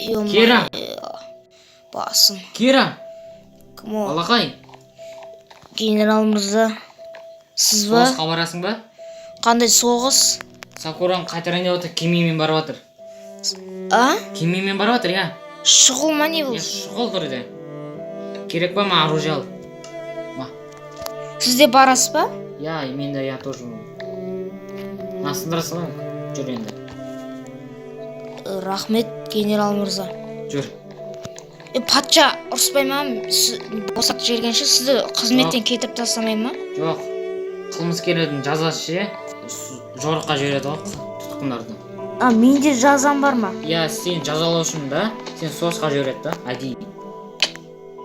Кира. Басым. Кира. Кім ол? Алақай. Генерал мырза. Сіз ба? Соғысқа барасың ба? Қандай соғыс? Сакуран қайтарайын деп отыр, кемемен барып жатыр. А? Кемемен барып жатыр, я. Шұғыл ма не бұл? Шұғыл тұрды. Керек ба ма оружие ал? Сіз де барасыз ба? Я, мен де я тоже. Сындыра салайын. Жүр енді. Рахмет, генерал мырза. Жүр. Патша ұрыспай ма? Босатып жібергенше сізді қызметтен кетіп тастамай ма? Жоқ. Қылмыскерлердің жазасы жорыққа жібереді ғой тұтқындарды. Менде жазам бар ма? Я, сен жазалаушың да, сен соғысқа жібереді да, әдейі.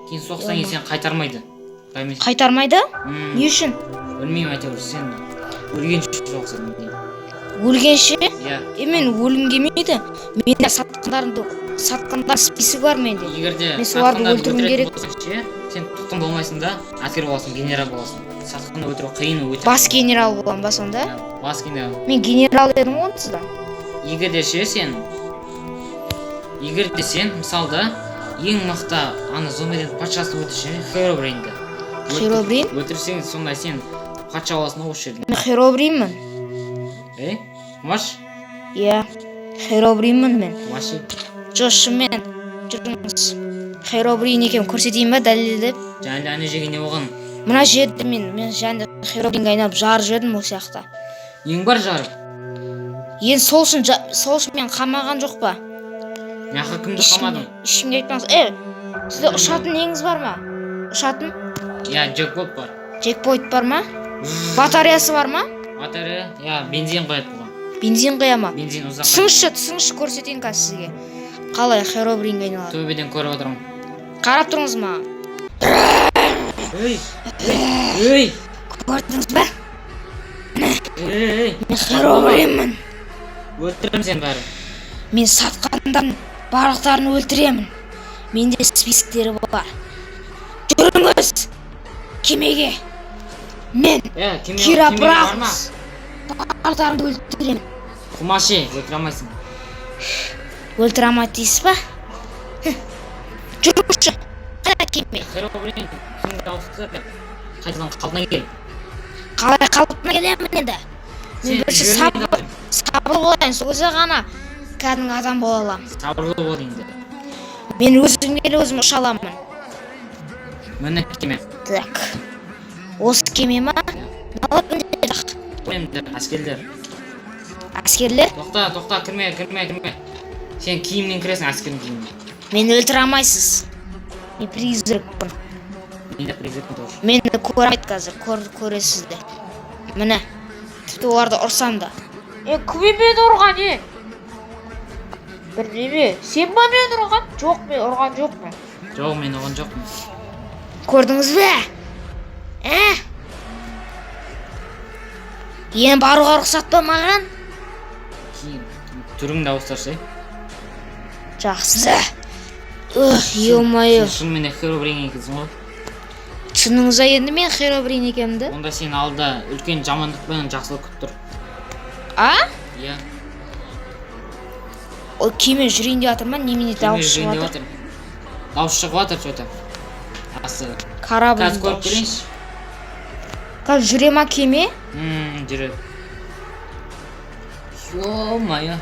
Кейін соғыстан кейін сен қайтармайды. Қайтармайды? Не үшін? Өлмеймін әйтеуір, сен өлгенше соғысың дейді. Өлгенше? Я. Мен өлгім келмейді. Менде сатқандар список бар менде. Егерде мен соларды өлтіруім керек. Сен тұтқын болмайсың да, әскер боласың, генерал боласың. Сатқанды өлтіру қиын өте. Бас генерал болам ба сонда? Бас генерал. Мен генерал едім онсызда. Егерде сен мысалда ең мықты аны зомбиден патшасы өтішін Херобринді. Херобрин? Өлтірсең сонда сен патша боласың осы жерден. Мен Херобринмін. Маш? Иә, Херобринмін мен. Маши? Жоқ, шынымен жүріңіз. Херобрин екенін көрсетейін ба дәлелдеп? Және әне жеген не болған? Мына жерді мен және Херобринге айналып жарып жібердім ол сияқты. Ең бар жарып? Енді сол үшін мен қамаған жоқ па? Яқы кімді қамадың? Ешкімге айтпаңыз. Сізде ұшатын неңіз бар ма? Ұшатын? Я, джекпот бар. Джекпот бар ма? Батареясы бар ма? Батарея? Я, бензин қояды бұған. Бензин қоя ма? Бензин ұзақ. Түсіңізші көрсетейін қазір сізге. Қалай Херобринге айналады? Төбеден көріп отырмын. Қарап тұрыңыз ма? Ей! Көрдіңіз ба? Мен Херобринмін. Өлтірем сен бәрі. Мен сатқандардың барлықтарын өлтіремін. Менде списоктері бар. Жүріңіз кемеге. Мен Кира Брахмс барлықтарыңды өлтіремін. Құмаши, өлтіре алмайсың. Өлтіре алмайды дейсіз ба? Жүріңізші. Қайда кеме? Херобрин кімді ауыстырды? Қайтадан қалпына кел. Қалай қалпына келемін енді? Мен бірінші сабыр болайын, сол кезде ғана кәдімгі адам бола аламын. Сабырлы бол енді. Мен өзім ұша аламын. Міне кеме. Так. Осы кеме ма? Әскерлер. Әскерлер? Тоқта, кірме. Сен киіммен кіресің, әскердің киіммен. Мені өлтіре алмайсыз. Мен призракпын. Мен де призракпын тоже. Мені көремейді қазір, көресіз де. Міне, тіпті оларды ұрсам да. Кім мені ұрған, Бірдеме, сен ба мені ұрған? Жоқ, мен ұрған жоқпын. Жоқ, мен ұрған жоқпын. Көрдіңіз бе? Енді баруға рұқсат па маған? Түріңді ауыстыршы. Жақсы. Ел-майы. Сен шынымен Херобрин екенсің ғой. Шыныңызда енді мен Херобрин екенмді? Онда сен алда үлкен жамандық пен жақсылық күтіп тұр. Иә. Ол кеме жүрейін деп жатыр ма? Немене дауыс шығып жатыр? Дауыс шығып жатыр что-то. Корабль қазір көріп келейінші. Қазір жүре ма кеме? Жүреді. Ё-майы.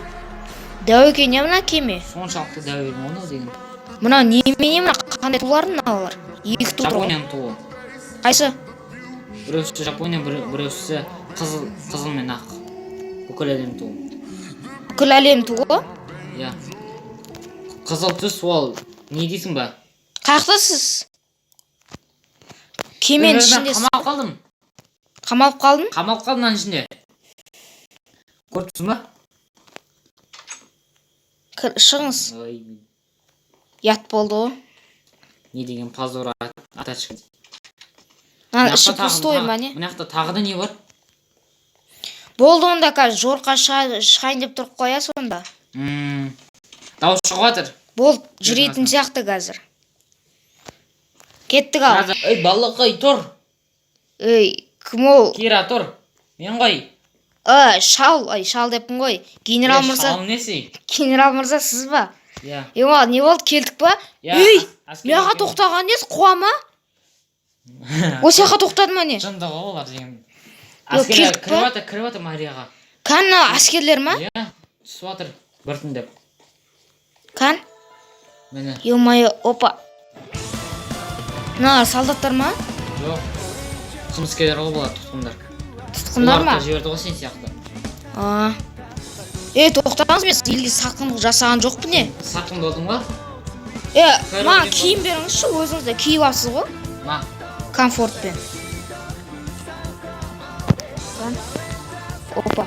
Дәу екен не мына кеме? Соншалықты дәу екен оны деген. Мына немене мына қандай тулар мыналар? Екі ту тұр. Жапонияның туы. Қайсы? Біреусі Жапония, біреусі қызыл мен ақ. Бүкіл әлем туы. Бүкіл әлем туы? Иә. Қызыл түс ол не дейсің ба? Қаяқтасыз? Кеменің ішінде. Қамалып қалдым. Қамалып қалдың? Қамалып қалдым аның ішінде. Көріп тұрсың ба? Шығыңыз. Ят болды ғой. Не деген позор атачка. Іші пустой ма не? Мына жақта тағы да не бар? Болды онда қазір жорыққа шығайын деп тұрып қоя сонда. Дауыс шығып жатыр. Болды, жүретін сияқты қазір. Кеттік ал. Ей, балақай, тұр. Ей, кім ол? Кира, тұр. Мен ғой. Шал деппін ғой. Генерал мырза. Шал несі? Генерал мырза сіз ба? Иә. Ема, не болды, келдік па? Иә, Ей, әскерлер мияға келді. тоқтаған ес, қуама? Осы жаққа тоқтады ма не? Шындығы олар деген. Жоқ, Әскерлер келдік па? кіріп жатыр Марияға. Кән әскерлер ма? Иә, түсіп жатыр біртіндеп. Кән? Міне. Ё-моё, опа. Мына солдаттар ма? Жоқ. Жұмыскерлер ғой бұлар, тұтқындар. Тұтқындар ма? Оларды жіберді ғой сен сияқты. Тоқтаңыз, мен елге сатқындық жасаған жоқпын не? Сатқын болдың ба? Маған киім беріңізші, өзіңіз де киіп алсыз ғой. На. Комфортпен. Опа.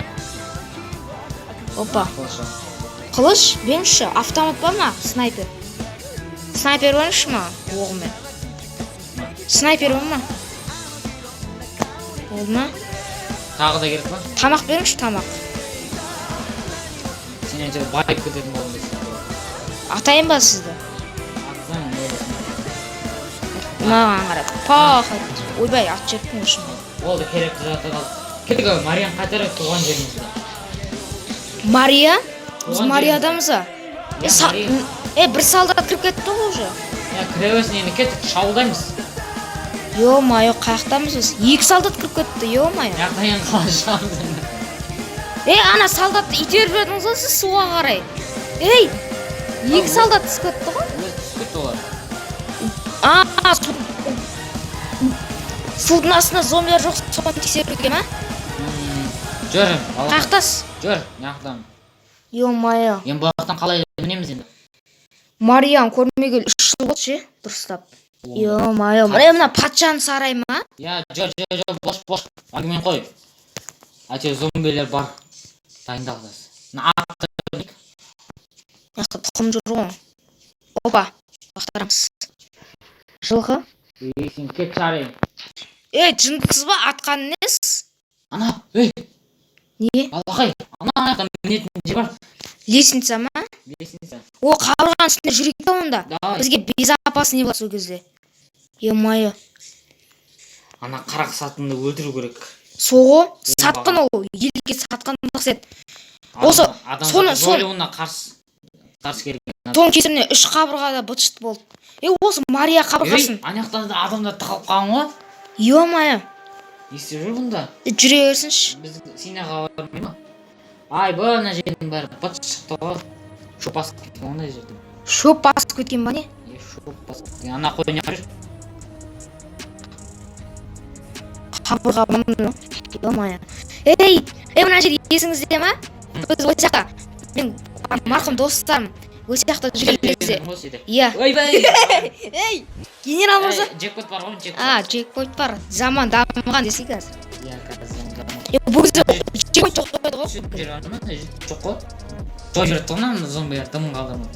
Қылыш, беріңізші, автомат ба ма? Снайпер. Снайпер беріңізші ма? Оғымен. Снайпер ба ма? Болды ма? Тағы да керек па? Тамақ беріңізші, тамақ. Сен әйтеуір байып кететін болдың дейсің. Атайын ба сізді? Атсаң, не боласың? Маған қарап. Пах. Ойбай, ат жеттің үшін. Ол да керекті заты қалды. Кеттік Марияны қайтарып туған жерімізді. Мария? Біз Туған Мариядамыз ба? Бір солдат кіріп кетті ғой уже. Кіре берсін енді кеттік, шабуылдаймыз. Ё-моё, қаяқтамыз біз? 2 солдат кіріп кетті, ё-моё. Яқтайын қалай шығамыз енді. Ана солдатты итеріп жібердіңіз ғой сіз суға қарай. 2 солдат түсіп кетті ғой. Өзі түсіп кетті олар. Судың астында зомбилер жоқ, соны тексеруге ма? Жүр, Қаяқтас? жүр, яқтан. Ё-моё. Енді бұл жақтан қалай мінеміз енді? Марияны көрмегелі 3 жыл болды ше, дұрыстап. Ё-моё, мына патшаның сарайы ма? Жүр, бош. Әңгімені қой. Әйтеуір зомбилер бар. Дайындалыңыз. Мына атты Яқты тұқым жүр ғой. Опа, бақтарамыз. Жылғы? сен кет шарайын. Жындысыз ба? Атқан нес? Ана, Не? балақай, ана мінетін жер бар. Лестница ма? Лестница. Қабырғаның үстінде жүрейік та онда. Давай. Бізге безопасный болады сол кезде. Ё-моё. Ана қарақ сатынды өлтіру керек. Соғы? Сатқын ол. Елге сатқындық сет. Осы, жоюына қарсы керек. соның кесіріне 3 қабырғада бытшыт болды. Осы Мария қабырғасын. Анаяқтан да адамдар тығылып қалған ғой. Ё-моё. Не істеп жүр бұнда? Жүре берсінші. Біз синаға бармай ма? Бұл мына жердің бәрі быт шықты ғой. Шоп басып кеткен ондай жерде. Шоп басып кеткен ба не? Шоп басып кеткен. Ана қой не жүр? Қабырға бұны. Ё-моё. Мына жер есіңізде ма? Біз осы жақта. Мен марқұм достарым. Осы жақта жүрген кезде. Иә. Ойбай! Генерал мырза. Джекпот бар ғой, джекпот. Джекпот бар. Заман дамыған десей қазір. Иә, қазір. Бұл кезде джекпот жоқ қойды ғой. Жоқ қой. Жоқ жүрді ғана зомбилер дымын қалдырма.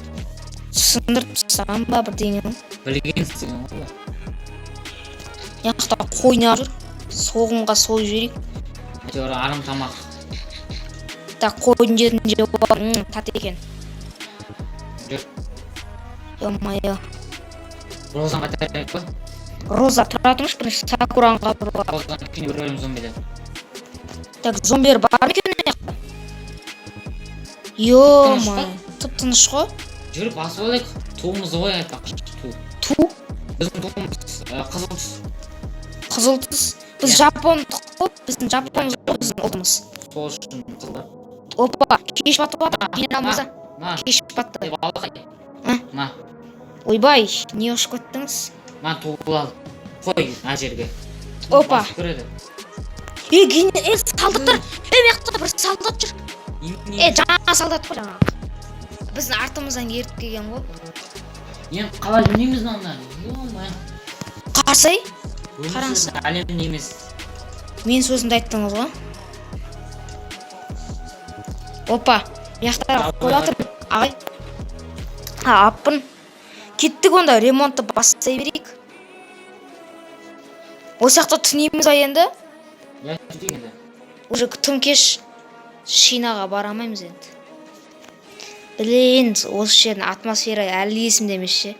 Сындырып тастаған ба бірдеңе. Білген істеген ғой. Яқта қойнап жүр. Соғымға сойып жіберейік. Әйтеуір арым тамақ. Қойдың жетін жеп бар. Тат екен. Жүр. Ё-моё. Розан қайтарайық па? Роза, тұра тұрмыш, бірінші Сакураны қабырға. Розан кішкене бір өлім зомбилер. Зомбилер бар ма екен мына жақта? Ё-моё. Тып-тыныш қой. Жүр, басып алайық. Туымызды қой айтпақ. Ту? Біздің туымыз қызыл түс. Қызыл түс. Біз жапондық қой. Біздің жапонымыз қой, біздің ұлтымыз. Сол үшін қызылдар. Опа, кеш батып жатыр. Генерал мырза. На. Кеш батты. Балақай. На. Ойбай, не ұшып кеттіңіз? На, туып ал. Қой ана жерге. Опа. Басып көреді. Солдаттар. Мияқта бір солдат жүр. Жаңа солдат қой жаңа. Біздің артымыздан ертіп келген ғой. Енді қалай білмейміз мынаны. Қарсай? Қараңыз. Әлемде емес. Мен сөзімді айттыңыз ғой. Опа, мияқтар қойатыр. Ағай. Аппын. Кеттік онда, ремонтты бастай берейік. Осы жақта түнейміз ай енді. Я түтейік енді. Уже тым кеш Шинаға барамаймыз енді. Блин, осы жердің атмосфера әлі есімде емес ше.